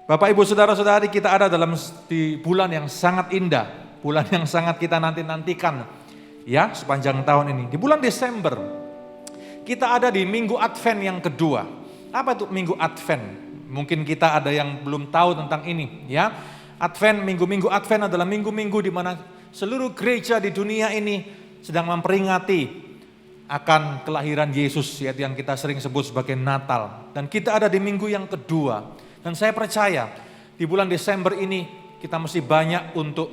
Bapak, Ibu, Saudara-saudari, kita ada di bulan yang sangat indah, bulan yang sangat kita nantikan ya sepanjang tahun ini. Di bulan Desember, kita ada di Minggu Advent yang kedua. Apa itu Minggu Advent? Mungkin kita ada yang belum tahu tentang ini ya. Advent, minggu-minggu Advent adalah minggu-minggu di mana seluruh gereja di dunia ini sedang memperingati akan kelahiran Yesus, yaitu yang kita sering sebut sebagai Natal. Dan kita ada di minggu yang kedua. Dan saya percaya di bulan Desember ini kita mesti banyak untuk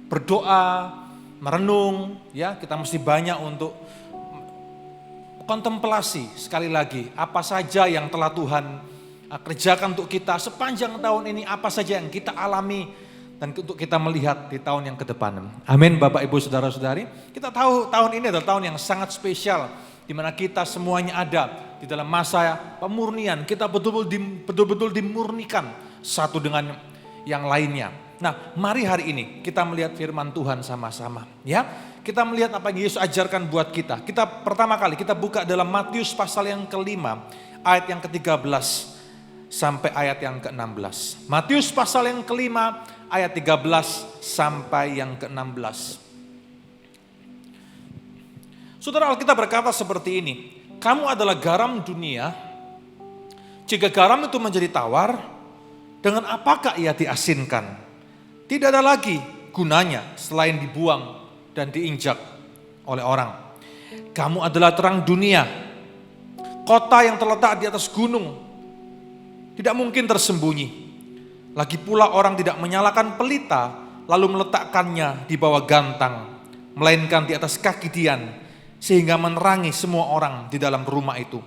berdoa, merenung, ya. Kita mesti banyak untuk kontemplasi sekali lagi apa saja yang telah Tuhan kerjakan untuk kita sepanjang tahun ini, apa saja yang kita alami dan untuk kita melihat di tahun yang ke depan. Amin, Bapak, Ibu, Saudara-saudari. Kita tahu tahun ini adalah tahun yang sangat spesial, di mana kita semuanya ada di dalam masa pemurnian. Kita betul-betul dimurnikan satu dengan yang lainnya. Nah, mari hari ini kita melihat firman Tuhan sama-sama, ya. Kita melihat apa yang Yesus ajarkan buat kita. Pertama kali kita buka dalam Matius pasal yang kelima, ayat yang ke-13 sampai ayat yang ke-16. Matius pasal yang kelima, ayat 13 sampai yang ke-16. Saudara, Alkitab berkata seperti ini, kamu adalah garam dunia, jika garam itu menjadi tawar, dengan apakah ia diasinkan? Tidak ada lagi gunanya selain dibuang dan diinjak oleh orang. Kamu adalah terang dunia, kota yang terletak di atas gunung, tidak mungkin tersembunyi. Lagi pula orang tidak menyalakan pelita, lalu meletakkannya di bawah gantang, melainkan di atas kaki dian, sehingga menerangi semua orang di dalam rumah itu.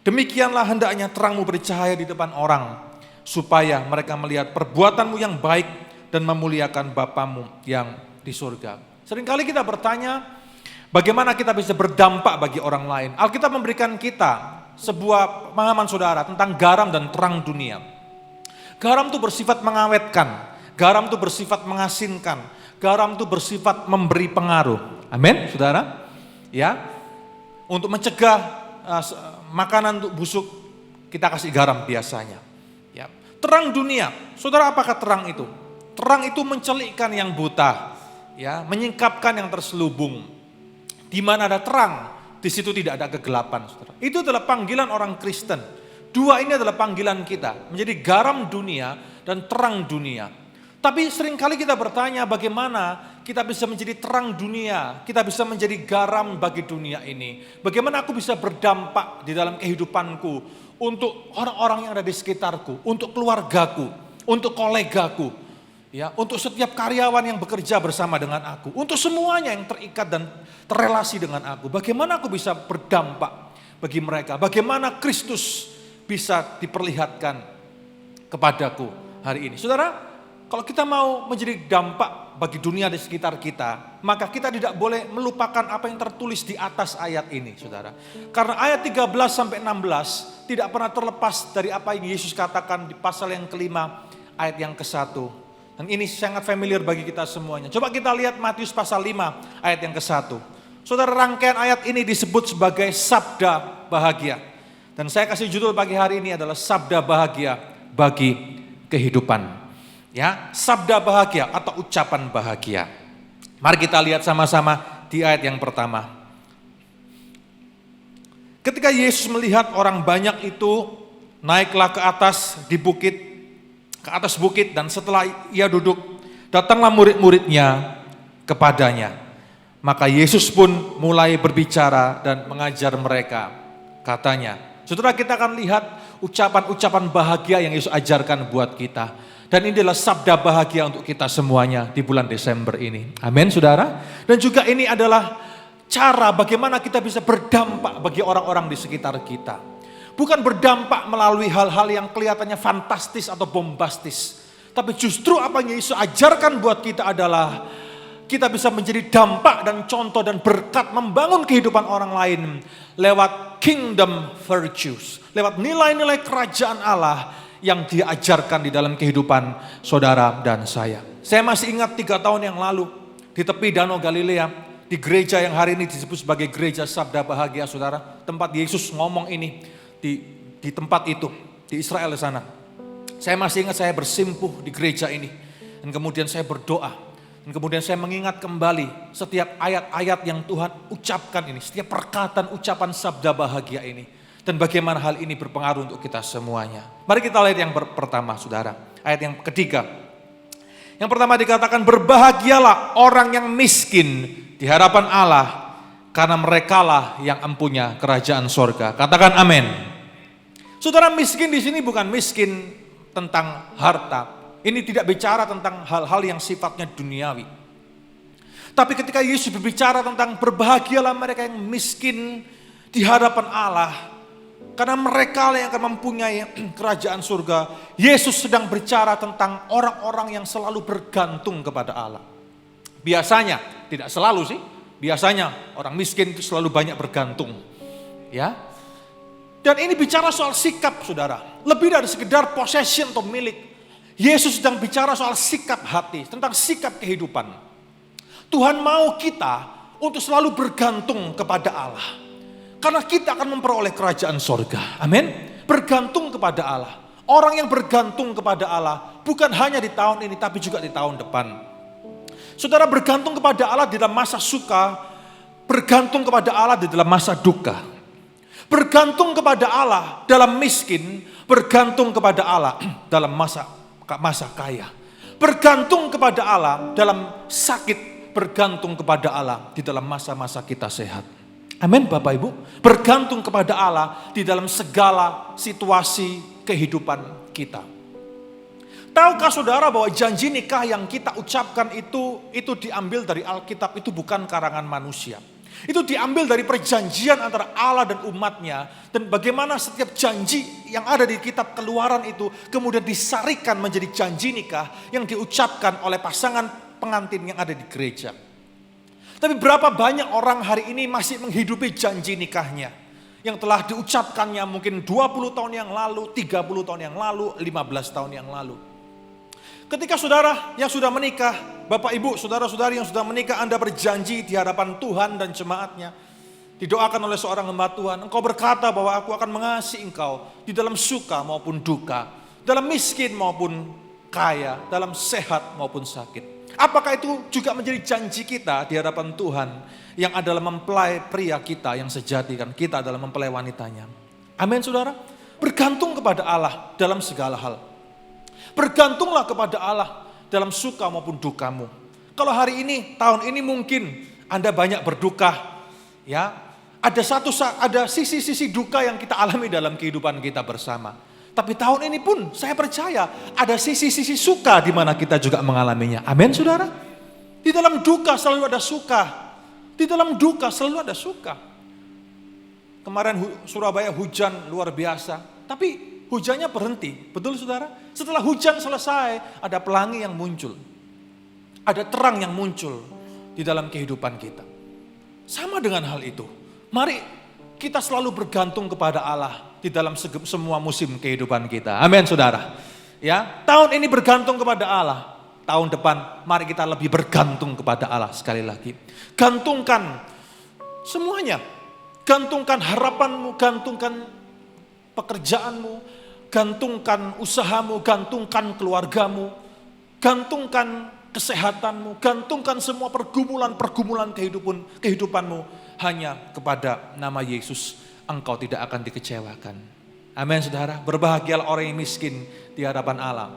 Demikianlah hendaknya terangmu bercahaya di depan orang, supaya mereka melihat perbuatanmu yang baik dan memuliakan Bapamu yang di surga. Seringkali kita bertanya, bagaimana kita bisa berdampak bagi orang lain? Alkitab memberikan kita sebuah pemahaman, saudara, tentang garam dan terang dunia. Garam itu bersifat mengawetkan, garam itu bersifat mengasinkan, garam itu bersifat memberi pengaruh. Amin, saudara. Ya, untuk mencegah makanan untuk busuk, kita kasih garam biasanya. Ya, terang dunia, saudara, apakah terang itu? Terang itu mencelikkan yang buta, ya, menyingkapkan yang terselubung. Di mana ada terang, di situ tidak ada kegelapan, saudara. Itu adalah panggilan orang Kristen. Dua ini adalah panggilan kita, menjadi garam dunia dan terang dunia. Tapi seringkali kita bertanya, bagaimana kita bisa menjadi terang dunia, kita bisa menjadi garam bagi dunia ini. Bagaimana aku bisa berdampak di dalam kehidupanku, untuk orang-orang yang ada di sekitarku, untuk keluargaku, untuk kolegaku, ya, untuk setiap karyawan yang bekerja bersama dengan aku, untuk semuanya yang terikat dan terrelasi dengan aku. Bagaimana aku bisa berdampak bagi mereka, bagaimana Kristus bisa diperlihatkan kepadaku hari ini. Saudara, kalau kita mau menjadi dampak bagi dunia di sekitar kita, maka kita tidak boleh melupakan apa yang tertulis di atas ayat ini, saudara. Karena ayat 13 sampai 16 tidak pernah terlepas dari apa yang Yesus katakan di pasal yang kelima, ayat yang ke-1. Dan ini sangat familiar bagi kita semuanya. Coba kita lihat Matius pasal 5, ayat yang ke-1. Saudara, rangkaian ayat ini disebut sebagai sabda bahagia. Dan saya kasih judul pagi hari ini adalah sabda bahagia bagi kehidupan. Ya, sabda bahagia atau ucapan bahagia. Mari kita lihat sama-sama di ayat yang pertama. Ketika Yesus melihat orang banyak itu, naiklah ke atas bukit, dan setelah ia duduk, datanglah murid-muridnya kepadanya. Maka Yesus pun mulai berbicara dan mengajar mereka. Katanya, saudara, kita akan lihat ucapan-ucapan bahagia yang Yesus ajarkan buat kita. Dan ini adalah sabda bahagia untuk kita semuanya di bulan Desember ini. Amin, saudara. Dan juga ini adalah cara bagaimana kita bisa berdampak bagi orang-orang di sekitar kita. Bukan berdampak melalui hal-hal yang kelihatannya fantastis atau bombastis. Tapi justru apa yang Yesus ajarkan buat kita adalah kita bisa menjadi dampak dan contoh dan berkat membangun kehidupan orang lain lewat kingdom virtues, lewat nilai-nilai kerajaan Allah yang diajarkan di dalam kehidupan saudara dan saya. Saya masih ingat 3 tahun yang lalu di tepi Danau Galilea, di gereja yang hari ini disebut sebagai gereja Sabda Bahagia, saudara. Tempat Yesus ngomong ini di tempat itu, di Israel sana. Saya masih ingat saya bersimpuh di gereja ini. Dan kemudian saya berdoa. Dan kemudian saya mengingat kembali setiap ayat-ayat yang Tuhan ucapkan ini. Setiap perkataan ucapan Sabda Bahagia ini. Dan bagaimana hal ini berpengaruh untuk kita semuanya. Mari kita lihat yang pertama, saudara. Ayat yang ketiga. Yang pertama dikatakan, berbahagialah orang yang miskin di hadapan Allah, karena merekalah yang empunya kerajaan sorga. Katakan amin. Saudara, miskin di sini bukan miskin tentang harta. Ini tidak bicara tentang hal-hal yang sifatnya duniawi. Tapi ketika Yesus berbicara tentang berbahagialah mereka yang miskin di hadapan Allah, karena mereka yang akan mempunyai kerajaan surga. Yesus sedang bicara tentang orang-orang yang selalu bergantung kepada Allah. Biasanya, tidak selalu sih, biasanya orang miskin itu selalu banyak bergantung. Ya. Dan ini bicara soal sikap, saudara. Lebih dari sekedar possession atau milik. Yesus sedang bicara soal sikap hati, tentang sikap kehidupan. Tuhan mau kita untuk selalu bergantung kepada Allah. Karena kita akan memperoleh kerajaan sorga. Amin. Bergantung kepada Allah. Orang yang bergantung kepada Allah bukan hanya di tahun ini, tapi juga di tahun depan. Saudara, bergantung kepada Allah di dalam masa suka, bergantung kepada Allah di dalam masa duka. Bergantung kepada Allah dalam miskin, bergantung kepada Allah dalam masa kaya. Bergantung kepada Allah dalam sakit, bergantung kepada Allah di dalam masa-masa kita sehat. Amin, Bapak Ibu. Bergantung kepada Allah di dalam segala situasi kehidupan kita. Tahukah saudara bahwa janji nikah yang kita ucapkan itu diambil dari Alkitab, itu bukan karangan manusia. Itu diambil dari perjanjian antara Allah dan umatnya. Dan bagaimana setiap janji yang ada di kitab Keluaran itu kemudian disarikan menjadi janji nikah yang diucapkan oleh pasangan pengantin yang ada di gereja. Tapi berapa banyak orang hari ini masih menghidupi janji nikahnya yang telah diucapkannya mungkin 20 tahun yang lalu, 30 tahun yang lalu, 15 tahun yang lalu. Ketika saudara yang sudah menikah, Bapak Ibu, saudara-saudari yang sudah menikah, Anda berjanji di hadapan Tuhan dan jemaatnya, didoakan oleh seorang hamba Tuhan, engkau berkata bahwa aku akan mengasihi engkau di dalam suka maupun duka, dalam miskin maupun kaya, dalam sehat maupun sakit. Apakah itu juga menjadi janji kita di hadapan Tuhan yang adalah mempelai pria kita yang sejati, kan kita adalah mempelai wanitanya. Amin, saudara. Bergantung kepada Allah dalam segala hal. Bergantunglah kepada Allah dalam suka maupun dukamu. Kalau hari ini, tahun ini mungkin Anda banyak berduka, ya. Ada sisi-sisi duka yang kita alami dalam kehidupan kita bersama. Tapi tahun ini pun saya percaya ada sisi-sisi suka di mana kita juga mengalaminya. Amin, saudara. Di dalam duka selalu ada suka. Di dalam duka selalu ada suka. Kemarin Surabaya hujan luar biasa, tapi hujannya berhenti, betul saudara? Setelah hujan selesai, ada pelangi yang muncul. Ada terang yang muncul di dalam kehidupan kita. Sama dengan hal itu. Mari kita selalu bergantung kepada Allah di dalam semua musim kehidupan kita. Amin, saudara. Ya, tahun ini bergantung kepada Allah. Tahun depan, mari kita lebih bergantung kepada Allah sekali lagi. Gantungkan semuanya. Gantungkan harapanmu, gantungkan pekerjaanmu, gantungkan usahamu, gantungkan keluargamu, gantungkan kesehatanmu, gantungkan semua pergumulan kehidupanmu hanya kepada nama Yesus. Engkau tidak akan dikecewakan. Amin, saudara. Berbahagialah orang yang miskin di hadapan Allah,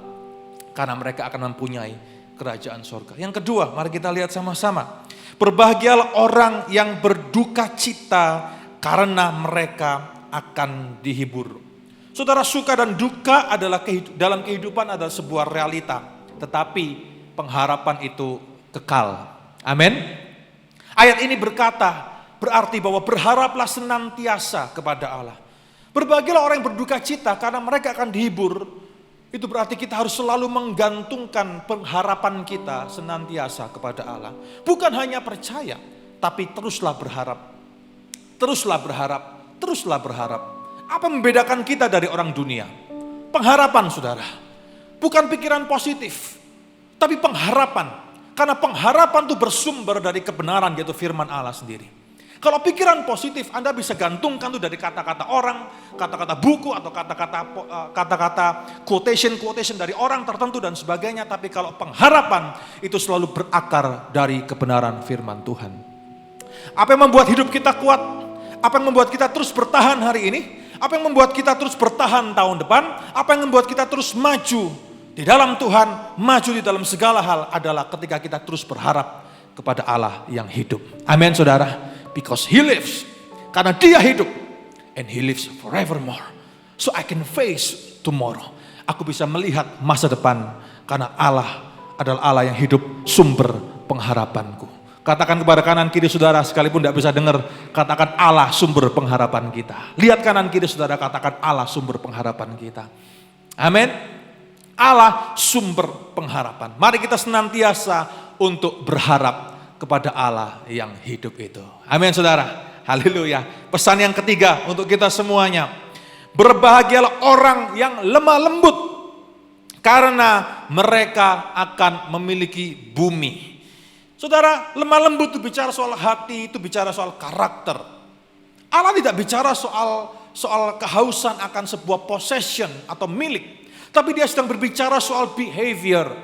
karena mereka akan mempunyai kerajaan sorga. Yang kedua, mari kita lihat sama-sama. Berbahagialah orang yang berduka cita, karena mereka akan dihibur. Saudara, suka dan duka adalah dalam kehidupan adalah sebuah realita, tetapi pengharapan itu kekal. Amin. Ayat ini berarti bahwa berharaplah senantiasa kepada Allah. Berbahagialah orang yang berduka cita karena mereka akan dihibur. Itu berarti kita harus selalu menggantungkan pengharapan kita senantiasa kepada Allah. Bukan hanya percaya, tapi teruslah berharap. Teruslah berharap, teruslah berharap. Apa membedakan kita dari orang dunia? Pengharapan, saudara. Bukan pikiran positif, tapi pengharapan. Karena pengharapan itu bersumber dari kebenaran, yaitu firman Allah sendiri. Kalau pikiran positif, Anda bisa gantungkan itu dari kata-kata orang, kata-kata buku, atau kata-kata quotation dari orang tertentu dan sebagainya. Tapi kalau pengharapan itu selalu berakar dari kebenaran firman Tuhan. Apa yang membuat hidup kita kuat? Apa yang membuat kita terus bertahan hari ini? Apa yang membuat kita terus bertahan tahun depan? Apa yang membuat kita terus maju di dalam Tuhan, maju di dalam segala hal adalah ketika kita terus berharap kepada Allah yang hidup. Amin, saudara. Because He lives. Karena Dia hidup. And He lives forevermore. So I can face tomorrow. Aku bisa melihat masa depan. Karena Allah adalah Allah yang hidup, sumber pengharapanku. Katakan kepada kanan kiri saudara, sekalipun tidak bisa dengar, katakan Allah sumber pengharapan kita. Lihat kanan kiri saudara, katakan Allah sumber pengharapan kita. Amin. Allah sumber pengharapan. Mari kita senantiasa untuk berharap kepada Allah yang hidup itu. Amin saudara. Haleluya. Pesan yang ketiga untuk kita semuanya. Berbahagialah orang yang lemah lembut, karena mereka akan memiliki bumi. Saudara, lemah lembut itu bicara soal hati, itu bicara soal karakter. Allah tidak bicara soal kehausan akan sebuah possession atau milik. Tapi Dia sedang berbicara soal behavior.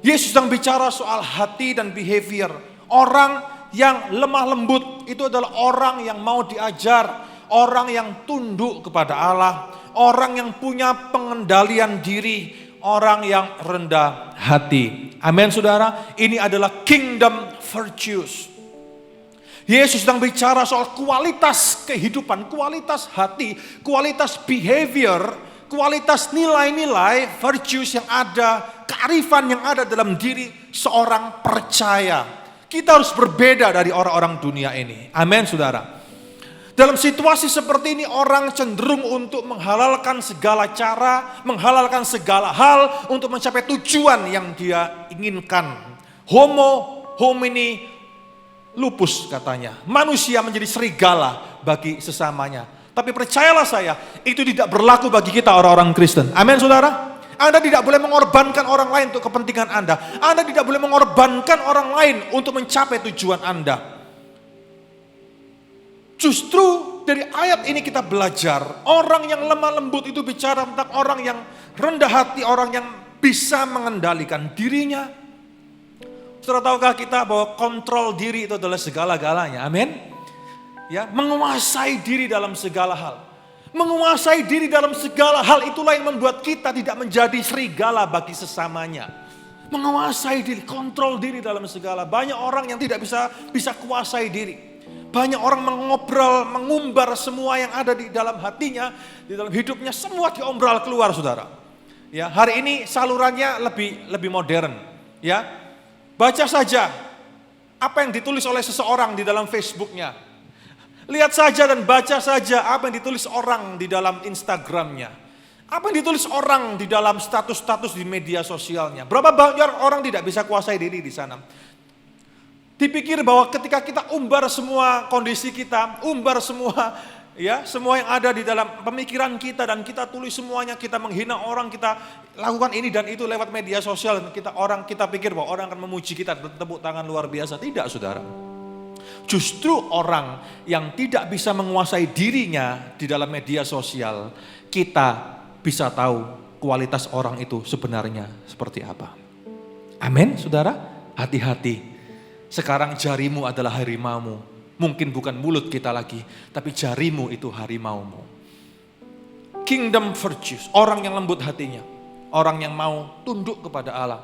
Yesus sedang bicara soal hati dan behavior. Orang yang lemah lembut itu adalah orang yang mau diajar. Orang yang tunduk kepada Allah. Orang yang punya pengendalian diri. Orang yang rendah hati. Amin saudara. Ini adalah kingdom virtues. Yesus sedang bicara soal kualitas kehidupan, kualitas hati, kualitas behavior, kualitas nilai-nilai virtues yang ada, kearifan yang ada dalam diri seorang percaya. Kita harus berbeda dari orang-orang dunia ini. Amin saudara. Dalam situasi seperti ini orang cenderung untuk menghalalkan segala cara, menghalalkan segala hal untuk mencapai tujuan yang dia inginkan. Homo homini lupus katanya. Manusia menjadi serigala bagi sesamanya. Tapi percayalah saya, itu tidak berlaku bagi kita orang-orang Kristen. Amin saudara. Anda tidak boleh mengorbankan orang lain untuk kepentingan Anda. Anda tidak boleh mengorbankan orang lain untuk mencapai tujuan Anda. Justru dari ayat ini kita belajar, orang yang lemah lembut itu bicara tentang orang yang rendah hati, orang yang bisa mengendalikan dirinya. Saudara, tahukah kita bahwa kontrol diri itu adalah segala-galanya, amin? Ya, menguasai diri dalam segala hal. Menguasai diri dalam segala hal itulah yang membuat kita tidak menjadi serigala bagi sesamanya. Menguasai diri, kontrol diri dalam segala. Banyak orang yang tidak bisa kuasai diri. Banyak orang mengobrol, mengumbar semua yang ada di dalam hatinya, di dalam hidupnya, semua diombral keluar, saudara. Ya, hari ini salurannya lebih modern. Ya, baca saja apa yang ditulis oleh seseorang di dalam Facebooknya. Lihat saja dan baca saja apa yang ditulis orang di dalam Instagramnya. Apa yang ditulis orang di dalam status-status di media sosialnya. Berapa banyak orang tidak bisa kuasai diri di sana. Dipikir bahwa ketika kita umbar semua kondisi kita, umbar semua yang ada di dalam pemikiran kita dan kita tulis semuanya, kita menghina orang, kita lakukan ini dan itu lewat media sosial dan kita pikir bahwa orang akan memuji kita, tepuk tangan luar biasa. Tidak, saudara. Justru orang yang tidak bisa menguasai dirinya di dalam media sosial, kita bisa tahu kualitas orang itu sebenarnya seperti apa. Amin, saudara. Hati-hati. Sekarang jarimu adalah harimaumu. Mungkin bukan mulut kita lagi, tapi jarimu itu harimaumu. Kingdom virtues, orang yang lembut hatinya. Orang yang mau tunduk kepada Allah.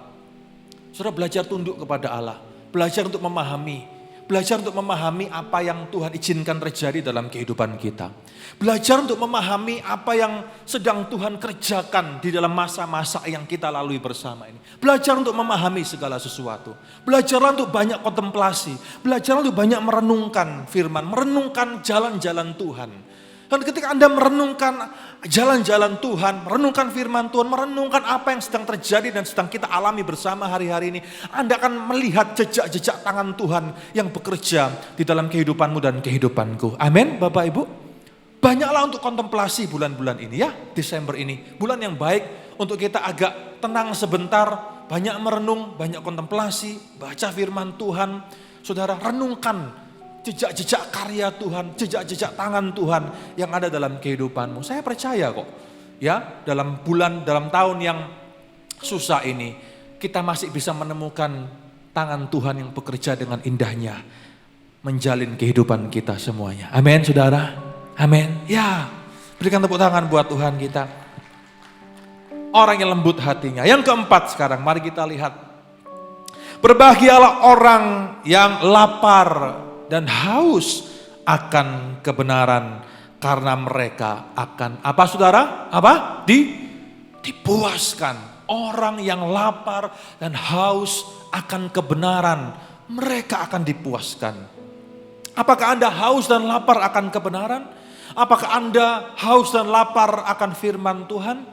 Saudara, belajar tunduk kepada Allah. Belajar untuk memahami. Belajar untuk memahami apa yang Tuhan izinkan terjadi dalam kehidupan kita. Belajar untuk memahami apa yang sedang Tuhan kerjakan di dalam masa-masa yang kita lalui bersama ini. Belajar untuk memahami segala sesuatu. Belajar untuk banyak kontemplasi. Belajar untuk banyak merenungkan firman, merenungkan jalan-jalan Tuhan. Dan ketika Anda merenungkan jalan-jalan Tuhan, merenungkan firman Tuhan, merenungkan apa yang sedang terjadi dan sedang kita alami bersama hari-hari ini, Anda akan melihat jejak-jejak tangan Tuhan yang bekerja di dalam kehidupanmu dan kehidupanku. Amin, Bapak Ibu. Banyaklah untuk kontemplasi bulan-bulan ini ya, Desember ini. Bulan yang baik untuk kita agak tenang sebentar, banyak merenung, banyak kontemplasi, baca firman Tuhan. Saudara, renungkan jejak-jejak karya Tuhan, jejak-jejak tangan Tuhan yang ada dalam kehidupanmu. Saya percaya kok, ya, dalam tahun yang susah ini, kita masih bisa menemukan tangan Tuhan yang bekerja dengan indahnya, menjalin kehidupan kita semuanya. Amin, saudara. Amin. Ya, berikan tepuk tangan buat Tuhan kita. Orang yang lembut hatinya. Yang keempat sekarang, mari kita lihat. Berbahagialah orang yang lapar dan haus akan kebenaran, karena mereka akan apa, saudara? Apa? Dipuaskan. Orang yang lapar dan haus akan kebenaran, mereka akan dipuaskan. Apakah Anda haus dan lapar akan kebenaran? Apakah Anda haus dan lapar akan firman Tuhan?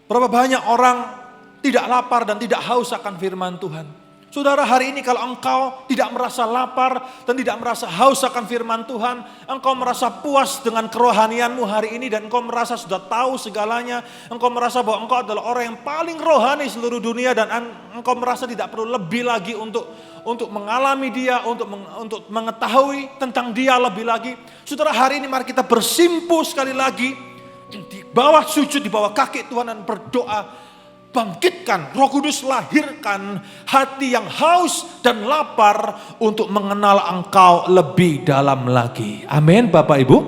Berapa banyak orang tidak lapar dan tidak haus akan firman Tuhan. Saudara, hari ini kalau engkau tidak merasa lapar dan tidak merasa haus akan firman Tuhan, engkau merasa puas dengan kerohanianmu hari ini dan engkau merasa sudah tahu segalanya, engkau merasa bahwa engkau adalah orang yang paling rohani seluruh dunia dan engkau merasa tidak perlu lebih lagi untuk mengalami dia, untuk mengetahui tentang dia lebih lagi. Saudara, hari ini mari kita bersimpuh sekali lagi di bawah sujud, di bawah kaki Tuhan dan berdoa, bangkitkan, Roh Kudus lahirkan hati yang haus dan lapar untuk mengenal Engkau lebih dalam lagi. Amin, Bapak Ibu.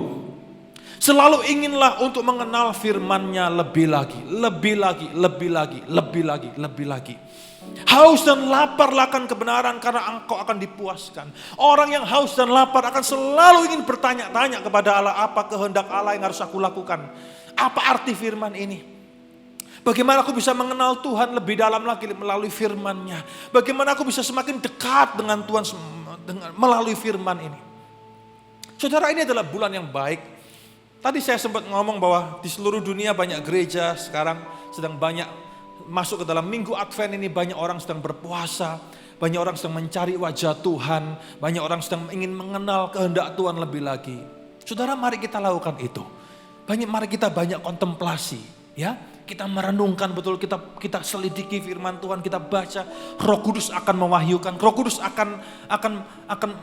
Selalu inginlah untuk mengenal firman-Nya lebih lagi, lebih lagi, lebih lagi, lebih lagi, lebih lagi. Haus dan lapar akan kebenaran, karena engkau akan dipuaskan. Orang yang haus dan lapar akan selalu ingin bertanya-tanya kepada Allah, apa kehendak Allah yang harus aku lakukan? Apa arti firman ini? Bagaimana aku bisa mengenal Tuhan lebih dalam lagi melalui firman-Nya? Bagaimana aku bisa semakin dekat dengan Tuhan melalui firman ini? Saudara, ini adalah bulan yang baik. Tadi saya sempat ngomong bahwa di seluruh dunia banyak gereja sekarang sedang banyak masuk ke dalam minggu Advent ini, banyak orang sedang berpuasa, banyak orang sedang mencari wajah Tuhan, banyak orang sedang ingin mengenal kehendak Tuhan lebih lagi. Saudara, mari kita lakukan itu. Mari kita banyak kontemplasi, ya. Kita merenungkan betul, kita selidiki firman Tuhan, kita baca. Roh Kudus akan mewahyukan, Roh Kudus akan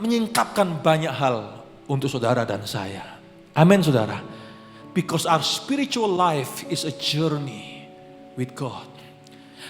menyingkapkan banyak hal untuk saudara dan saya. Amin, saudara. Because our spiritual life is a journey with God.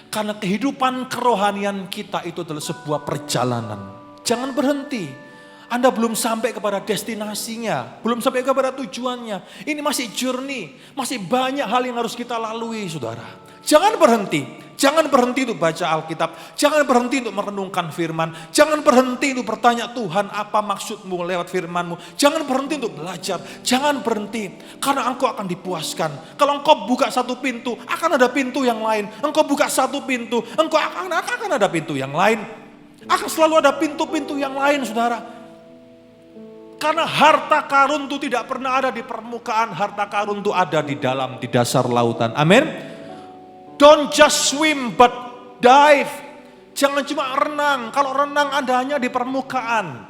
Karena kehidupan kerohanian kita itu adalah sebuah perjalanan. Jangan berhenti. Anda belum sampai kepada destinasinya, belum sampai kepada tujuannya. Ini masih journey, masih banyak hal yang harus kita lalui, saudara. Jangan berhenti. Jangan berhenti untuk baca Alkitab. Jangan berhenti untuk merenungkan firman. Jangan berhenti untuk bertanya, Tuhan, apa maksudmu lewat firmanmu. Jangan berhenti untuk belajar. Jangan berhenti, karena engkau akan dipuaskan. Kalau engkau buka satu pintu, akan ada pintu yang lain. Engkau buka satu pintu, engkau akan ada pintu yang lain. Akan selalu ada pintu-pintu yang lain, saudara. Karena harta karun itu tidak pernah ada di permukaan. Harta karun itu ada di dasar lautan. Amin. Don't just swim but dive. Jangan cuma renang. Kalau renang Anda hanya di permukaan.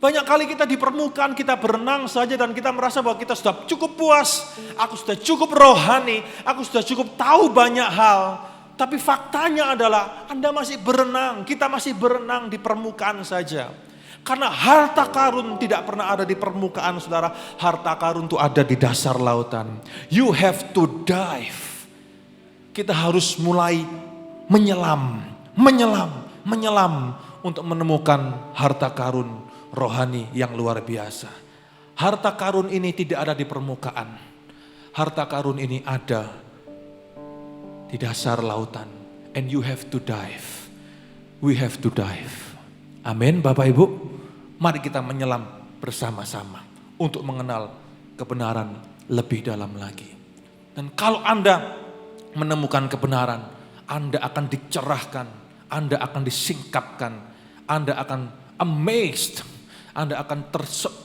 Banyak kali kita di permukaan, kita berenang saja dan kita merasa bahwa kita sudah cukup puas. Aku sudah cukup rohani. Aku sudah cukup tahu banyak hal. Tapi faktanya adalah Anda masih berenang. Kita masih berenang di permukaan saja. Karena harta karun tidak pernah ada di permukaan, saudara. Harta karun itu ada di dasar lautan. You have to dive. Kita harus mulai menyelam untuk menemukan harta karun rohani yang luar biasa. Harta karun ini tidak ada di permukaan. Harta karun ini ada di dasar lautan. And you have to dive. We have to dive. Amin, Bapak Ibu. Mari kita menyelam bersama-sama untuk mengenal kebenaran lebih dalam lagi. Dan kalau Anda menemukan kebenaran, Anda akan dicerahkan, Anda akan disingkapkan, Anda akan amazed, Anda akan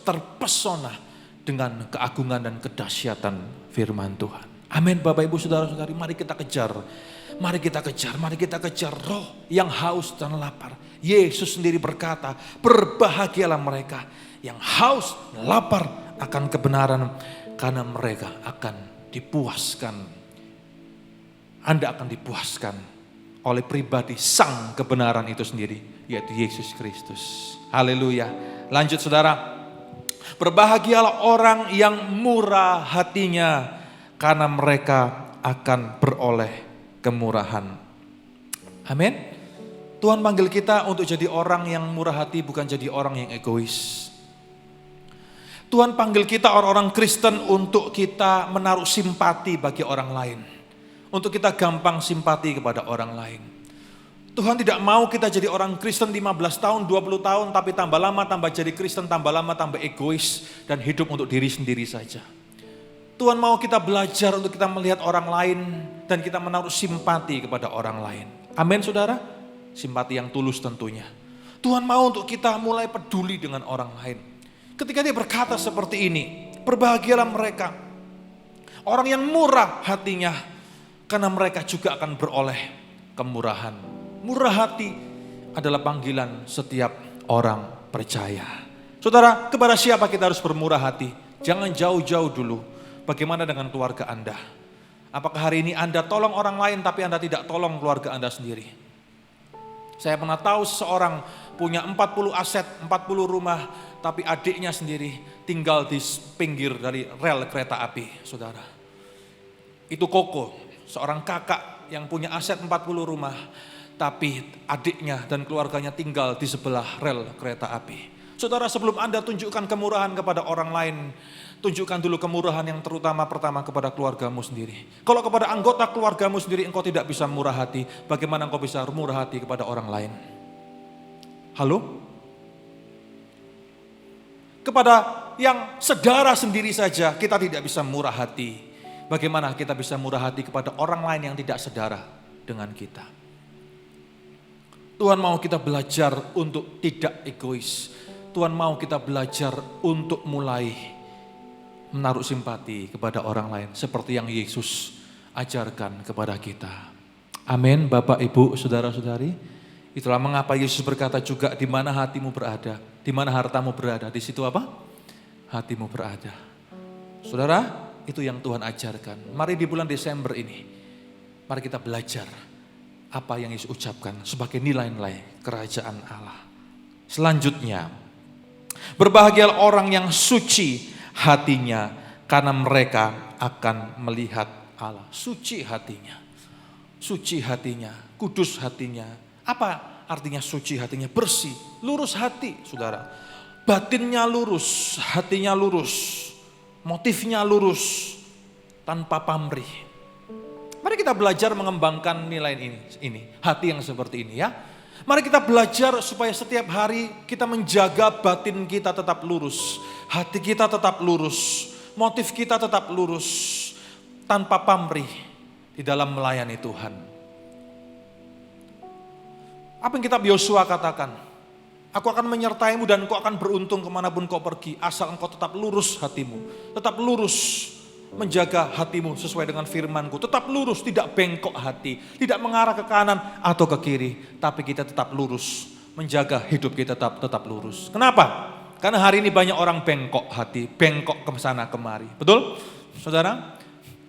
terpesona dengan keagungan dan kedahsyatan firman Tuhan. Amin, Bapak Ibu Saudara-saudari, mari kita kejar. Mari kita kejar roh yang haus dan lapar. Yesus sendiri berkata, berbahagialah mereka yang haus dan lapar akan kebenaran, karena mereka akan dipuaskan. Anda akan dipuaskan oleh pribadi sang kebenaran itu sendiri, yaitu Yesus Kristus. Haleluya. Lanjut saudara. Berbahagialah orang yang murah hatinya, karena mereka akan beroleh kemurahan. Amin. Tuhan panggil kita untuk jadi orang yang murah hati, bukan jadi orang yang egois. Tuhan panggil kita orang-orang Kristen untuk kita menaruh simpati bagi orang lain. Untuk kita gampang simpati kepada orang lain. Tuhan tidak mau kita jadi orang Kristen 15 tahun, 20 tahun, tapi tambah lama tambah jadi Kristen, tambah lama tambah egois dan hidup untuk diri sendiri saja. Tuhan mau kita belajar untuk kita melihat orang lain dan kita menaruh simpati kepada orang lain. Amin saudara? Simpati yang tulus tentunya. Tuhan mau untuk kita mulai peduli dengan orang lain. Ketika dia berkata seperti ini, berbahagialah mereka, orang yang murah hatinya, karena mereka juga akan beroleh kemurahan. Murah hati adalah panggilan setiap orang percaya. Saudara, kepada siapa kita harus bermurah hati? Jangan jauh-jauh dulu. Bagaimana dengan keluarga Anda? Apakah hari ini Anda tolong orang lain tapi Anda tidak tolong keluarga Anda sendiri? Saya pernah tahu seseorang punya 40 aset, 40 rumah, tapi adiknya sendiri tinggal di pinggir dari rel kereta api, saudara. Itu Koko, seorang kakak yang punya aset 40 rumah, tapi adiknya dan keluarganya tinggal di sebelah rel kereta api. Saudara, sebelum Anda tunjukkan kemurahan kepada orang lain, tunjukkan dulu kemurahan yang terutama pertama kepada keluargamu sendiri. Kalau kepada anggota keluargamu sendiri engkau tidak bisa murah hati, bagaimana engkau bisa murah hati kepada orang lain? Halo? Kepada yang saudara sendiri saja kita tidak bisa murah hati. Bagaimana kita bisa murah hati kepada orang lain yang tidak saudara dengan kita? Tuhan mau kita belajar untuk tidak egois. Tuhan mau kita belajar untuk mulai menaruh simpati kepada orang lain. Seperti yang Yesus ajarkan kepada kita. Amin, Bapak, Ibu, Saudara-saudari. Itulah mengapa Yesus berkata juga, di mana hatimu berada, di mana hartamu berada, di situ apa? Hatimu berada. Saudara, itu yang Tuhan ajarkan. Mari di bulan Desember ini, mari kita belajar apa yang Yesus ucapkan sebagai nilai-nilai kerajaan Allah. Selanjutnya, berbahagialah orang yang suci hatinya, karena mereka akan melihat Allah. Suci hatinya, suci hatinya, kudus hatinya. Apa artinya suci hatinya? Bersih, lurus hati, saudara. Batinnya lurus, hatinya lurus, motifnya lurus, tanpa pamrih. Mari kita belajar mengembangkan nilai ini, hati yang seperti ini ya. Mari kita belajar supaya setiap hari kita menjaga batin kita tetap lurus, hati kita tetap lurus, motif kita tetap lurus, tanpa pamrih di dalam melayani Tuhan. Apa yang kitab Yosua katakan? Aku akan menyertaimu dan engkau akan beruntung kemanapun kau pergi, asal engkau tetap lurus hatimu, tetap lurus. Menjaga hatimu sesuai dengan firman-Ku. Tetap lurus, tidak bengkok hati. Tidak mengarah ke kanan atau ke kiri. Tapi kita tetap lurus. Menjaga hidup kita tetap lurus. Kenapa? Karena hari ini banyak orang bengkok hati. Bengkok ke sana kemari. Betul? Saudara?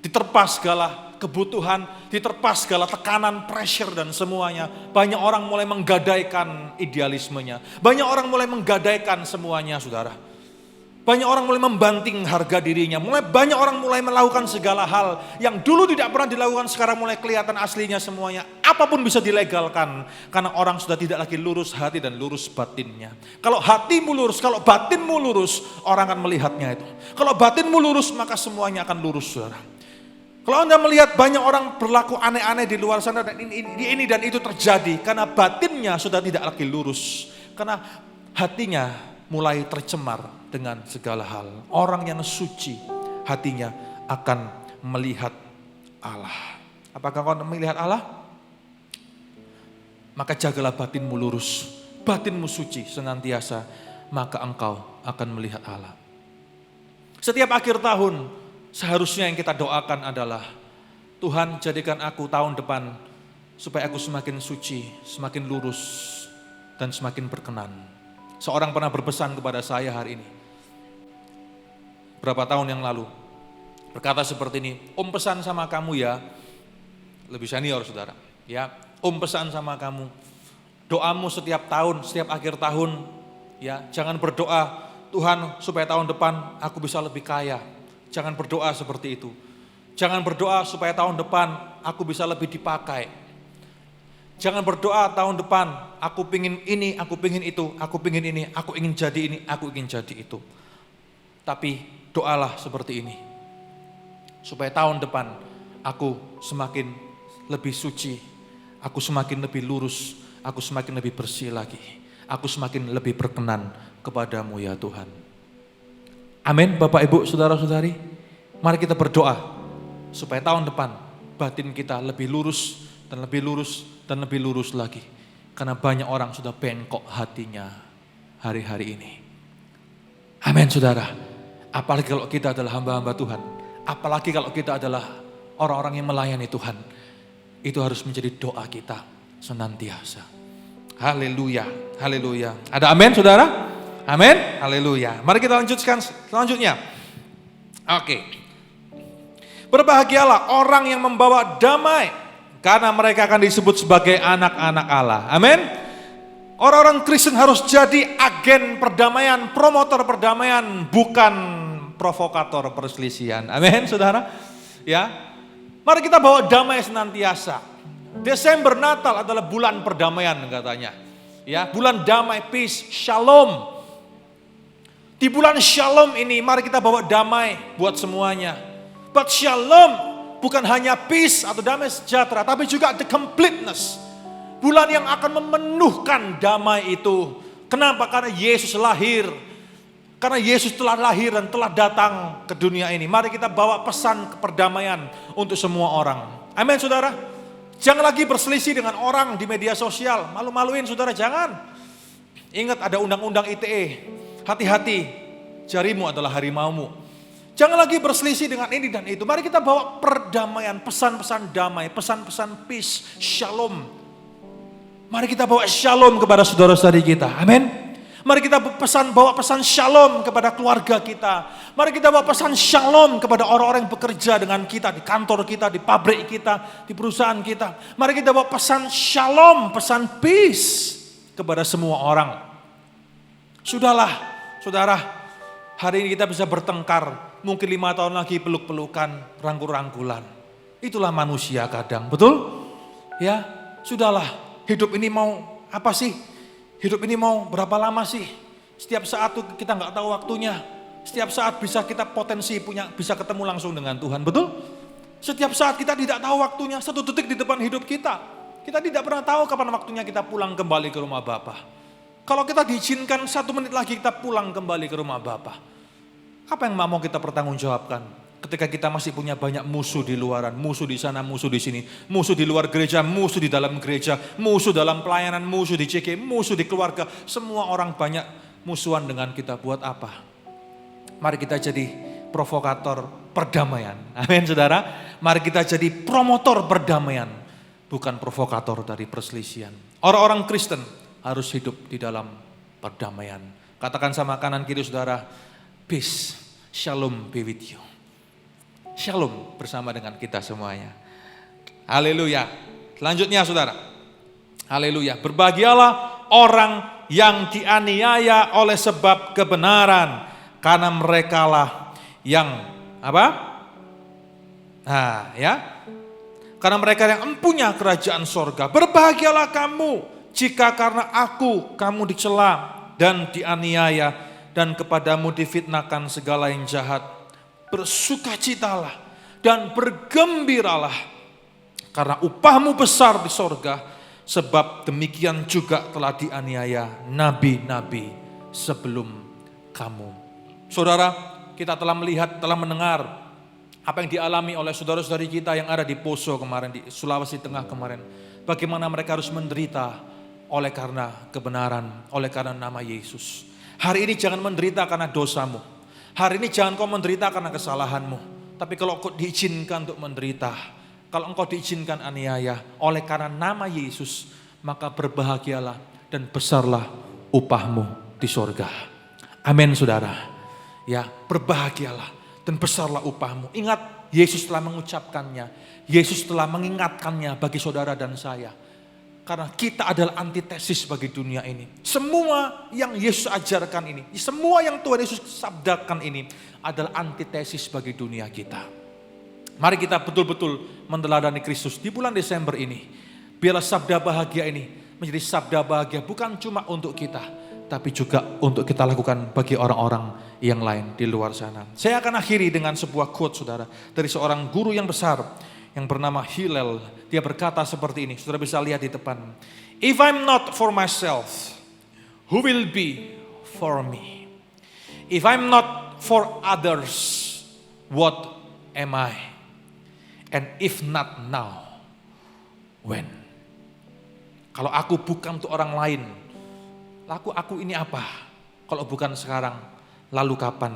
Diterpa segala kebutuhan. Diterpa segala tekanan, pressure dan semuanya. Banyak orang mulai menggadaikan idealismenya. Banyak orang mulai menggadaikan semuanya, saudara. Banyak orang mulai membanting harga dirinya. Banyak orang mulai melakukan segala hal yang dulu tidak pernah dilakukan, sekarang mulai kelihatan aslinya semuanya. Apapun bisa dilegalkan karena orang sudah tidak lagi lurus hati dan lurus batinnya. Kalau hatimu lurus, kalau batinmu lurus, orang akan melihatnya itu. Kalau batinmu lurus, maka semuanya akan lurus, saudara. Kalau Anda melihat banyak orang berlaku aneh-aneh di luar sana dan ini dan itu terjadi karena batinnya sudah tidak lagi lurus. Karena hatinya mulai tercemar dengan segala hal. Orang yang suci hatinya akan melihat Allah. Apakah kau melihat Allah? Maka jagalah batinmu lurus, batinmu suci senantiasa, maka engkau akan melihat Allah. Setiap akhir tahun seharusnya yang kita doakan adalah, Tuhan jadikan aku tahun depan supaya aku semakin suci, semakin lurus, dan semakin berkenan. Seorang pernah berpesan kepada saya hari ini, berapa tahun yang lalu, berkata seperti ini, Om pesan sama kamu ya, lebih senior saudara. Ya, Om pesan sama kamu, doamu setiap tahun, setiap akhir tahun, ya jangan berdoa Tuhan supaya tahun depan aku bisa lebih kaya. Jangan berdoa seperti itu. Jangan berdoa supaya tahun depan aku bisa lebih dipakai. Jangan berdoa tahun depan aku pingin ini, aku pingin itu, aku pingin ini, aku ingin jadi ini, aku ingin jadi itu. Tapi doalah seperti ini, supaya tahun depan aku semakin lebih suci, aku semakin lebih lurus, aku semakin lebih bersih lagi, aku semakin lebih berkenan kepadamu ya Tuhan. Amin. Bapak Ibu saudara-saudari, mari kita berdoa supaya tahun depan batin kita lebih lurus dan lebih lurus dan lebih lurus lagi. Karena banyak orang sudah bengkok hatinya hari-hari ini. Amin saudara. Apalagi kalau kita adalah hamba-hamba Tuhan. Apalagi kalau kita adalah orang-orang yang melayani Tuhan. Itu harus menjadi doa kita senantiasa. Haleluya, haleluya. Ada amin saudara? Amin, haleluya. Mari kita lanjutkan selanjutnya. Oke. Berbahagialah orang yang membawa damai, karena mereka akan disebut sebagai anak-anak Allah. Amin. Orang-orang Kristen harus jadi agen perdamaian, promotor perdamaian, bukan provokator perselisihan. Amin, saudara. Ya, mari kita bawa damai senantiasa. Desember Natal adalah bulan perdamaian katanya. Ya, bulan damai, peace, shalom. Di bulan shalom ini mari kita bawa damai buat semuanya. But shalom bukan hanya peace atau damai sejahtera, tapi juga the completeness. Bulan yang akan memenuhkan damai itu. Kenapa? Karena Yesus lahir. Karena Yesus telah lahir dan telah datang ke dunia ini. Mari kita bawa pesan perdamaian untuk semua orang. Amin saudara. Jangan lagi berselisih dengan orang di media sosial. Malu-maluin saudara, jangan. Ingat ada undang-undang ITE. Hati-hati, jarimu adalah harimaumu. Jangan lagi berselisih dengan ini dan itu. Mari kita bawa perdamaian, pesan-pesan damai, pesan-pesan peace, shalom. Mari kita bawa shalom kepada saudara-saudari kita. Amin. Mari kita bawa pesan shalom kepada keluarga kita. Mari kita bawa pesan shalom kepada orang-orang yang bekerja dengan kita, di kantor kita, di pabrik kita, di perusahaan kita. Mari kita bawa pesan shalom, pesan peace kepada semua orang. Sudahlah, saudara, hari ini kita bisa bertengkar, mungkin 5 tahun lagi peluk-pelukan, rangkul-rangkulan. Itulah manusia kadang, betul? Ya, sudahlah, hidup ini mau apa sih? Hidup ini mau berapa lama sih? Setiap saat tuh kita nggak tahu waktunya. Setiap saat bisa kita potensi bisa ketemu langsung dengan Tuhan, betul? Setiap saat kita tidak tahu waktunya, 1 detik di depan hidup kita. Kita tidak pernah tahu kapan waktunya kita pulang kembali ke rumah Bapa. Kalau kita diizinkan 1 menit lagi kita pulang kembali ke rumah Bapa. Apa yang mau kita pertanggungjawabkan? Ketika kita masih punya banyak musuh di luaran, musuh di sana, musuh di sini, musuh di luar gereja, musuh di dalam gereja, musuh dalam pelayanan, musuh di CK, musuh di keluarga. Semua orang banyak musuhan dengan kita, buat apa? Mari kita jadi provokator perdamaian. Amin saudara. Mari kita jadi promotor perdamaian, bukan provokator dari perselisihan. Orang-orang Kristen harus hidup di dalam perdamaian. Katakan sama kanan kiri saudara, peace, shalom be with you. Shalom bersama dengan kita semuanya. Haleluya. Selanjutnya saudara. Haleluya. Berbahagialah orang yang dianiaya oleh sebab kebenaran, karena merekalah yang apa? Nah, ya. Karena mereka yang empunya kerajaan sorga. Berbahagialah kamu jika karena aku kamu dicela dan dianiaya dan kepadamu difitnahkan segala yang jahat. Bersukacitalah dan bergembiralah, karena upahmu besar di sorga, sebab demikian juga telah dianiaya nabi-nabi sebelum kamu. Saudara, kita telah melihat, telah mendengar apa yang dialami oleh saudara-saudari kita yang ada di Poso kemarin, di Sulawesi Tengah kemarin. Bagaimana mereka harus menderita oleh karena kebenaran, oleh karena nama Yesus. Hari ini jangan menderita karena dosamu. Hari ini jangan kau menderita karena kesalahanmu. Tapi kalau kau diizinkan untuk menderita, kalau engkau diizinkan aniaya oleh karena nama Yesus, maka berbahagialah dan besarlah upahmu di sorga. Amin saudara. Ya, berbahagialah dan besarlah upahmu. Ingat Yesus telah mengucapkannya. Yesus telah mengingatkannya bagi saudara dan saya. Karena kita adalah antitesis bagi dunia ini. Semua yang Yesus ajarkan ini, semua yang Tuhan Yesus sabdakan ini adalah antitesis bagi dunia kita. Mari kita betul-betul meneladani Kristus di bulan Desember ini. Biarlah sabda bahagia ini menjadi sabda bahagia bukan cuma untuk kita, tapi juga untuk kita lakukan bagi orang-orang yang lain di luar sana. Saya akan akhiri dengan sebuah quote saudara, dari seorang guru yang besar yang bernama Hillel. Dia berkata seperti ini, saudara bisa lihat di depan. If I'm not for myself, who will be for me? If I'm not for others, what am I? And if not now, when? Kalau aku bukan untuk orang lain, aku ini apa? Kalau bukan sekarang, lalu kapan?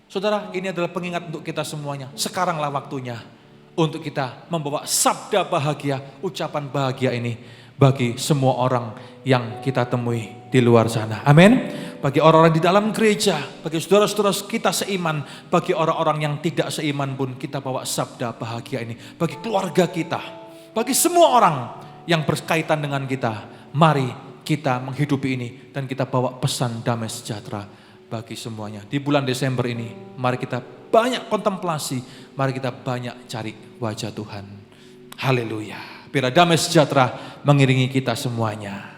Saudara, ini adalah pengingat untuk kita semuanya. Sekaranglah waktunya untuk kita membawa sabda bahagia, ucapan bahagia ini bagi semua orang yang kita temui di luar sana. Amin. Bagi orang-orang di dalam gereja, bagi saudara-saudara kita seiman, bagi orang-orang yang tidak seiman pun kita bawa sabda bahagia ini. Bagi keluarga kita, bagi semua orang yang berkaitan dengan kita, mari kita menghidupi ini dan kita bawa pesan damai sejahtera bagi semuanya. Di bulan Desember ini, mari kita banyak kontemplasi, mari kita banyak cari wajah Tuhan. Haleluya. Biar damai sejahtera mengiringi kita semuanya.